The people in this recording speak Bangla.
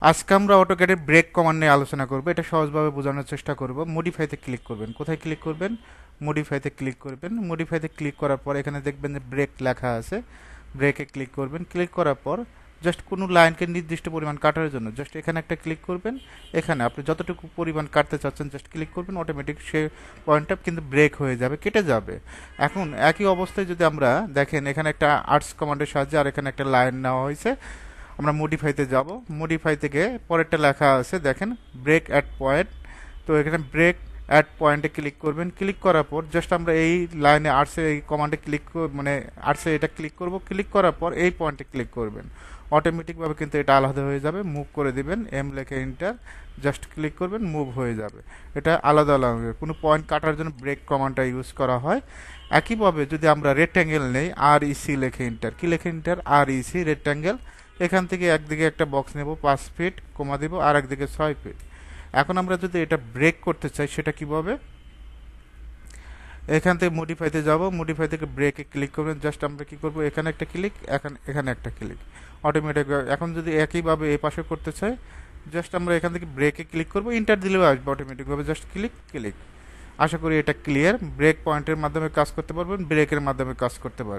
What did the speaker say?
আজকে আমরা অটোক্যাডের ব্রেক কমান্ড নিয়ে আলোচনা করব। এটা সহজভাবে বোঝানোর চেষ্টা করব। মডিফাইতে ক্লিক করবেন। কোথায় ক্লিক করবেন? মডিফাইতে ক্লিক করবেন। মডিফাইতে ক্লিক করার পর এখানে দেখবেন যে ব্রেক লেখা আছে। ব্রেকে ক্লিক করবেন। ক্লিক করার পর জাস্ট কোনো লাইনকে নির্দিষ্ট পরিমাণ কাটার জন্য জাস্ট এখানে একটা ক্লিক করবেন। এখানে আপনি যতটুকু পরিমাণ কাটতে চাচ্ছেন জাস্ট ক্লিক করবেন। অটোমেটিক সে পয়েন্টটা কিন্তু ব্রেক হয়ে যাবে, কেটে যাবে। এখন একই অবস্থায় যদি আমরা দেখেন এখানে একটা আর্টস কমান্ডের সাহায্যে আর এখানে একটা লাইন নেওয়া হয়েছে। আমরা মডিফাইতে যাব। মডিফাই থেকে পরেরটা লেখা আছে দেখেন ব্রেক অ্যাট পয়েন্ট। তো এখানে ব্রেক অ্যাট পয়েন্টে ক্লিক করবেন। ক্লিক করার পর জাস্ট আমরা এই লাইনে আর্টসে এই কমান্ডে ক্লিক মানে আর্টসে এটা ক্লিক করব। ক্লিক করার পর এই পয়েন্টে ক্লিক করবেন। অটোমেটিকভাবে কিন্তু এটা আলাদা হয়ে যাবে। মুভ করে দিবেন, এম লেখে এন্টার, জাস্ট ক্লিক করবেন, মুভ হয়ে যাবে। এটা আলাদা আলাদা কোনো পয়েন্ট কাটার জন্য ব্রেক কমান্ডটা ইউজ করা হয়। একইভাবে যদি আমরা রেক্ট্যাঙ্গেল নেই, আর ইসি লেখে এন্টার, কি লেখে এন্টার? আর ইসি রেক্ট্যাঙ্গেল। এখান থেকে একদিকে একটা বক্স নেব 5 ফিট, কমা দিব, আর একদিকে 6 ফিট। এখন আমরা যদি এটা ব্রেক করতে চাই সেটা কিভাবে? এখান থেকে মডিফাইতে যাব। মডিফাই থেকে ব্রেকে ক্লিক করবেন। জাস্ট আমরা কি করব? এখানে একটা ক্লিক, এখানে একটা ক্লিক। অটোমেটিক এখন যদি একইভাবে এই পাশে করতে চাই জাস্ট আমরা এখান থেকে ব্রেকে ক্লিক করব। ইন্টার দিলেও আসবে অটোমেটিকভাবে। Just click click. আশা করি এটা ক্লিয়ার। ব্রেক পয়েন্টের মাধ্যমে কাজ করতে পারবেন, ব্রেকের মাধ্যমে কাজ করতে পারবেন।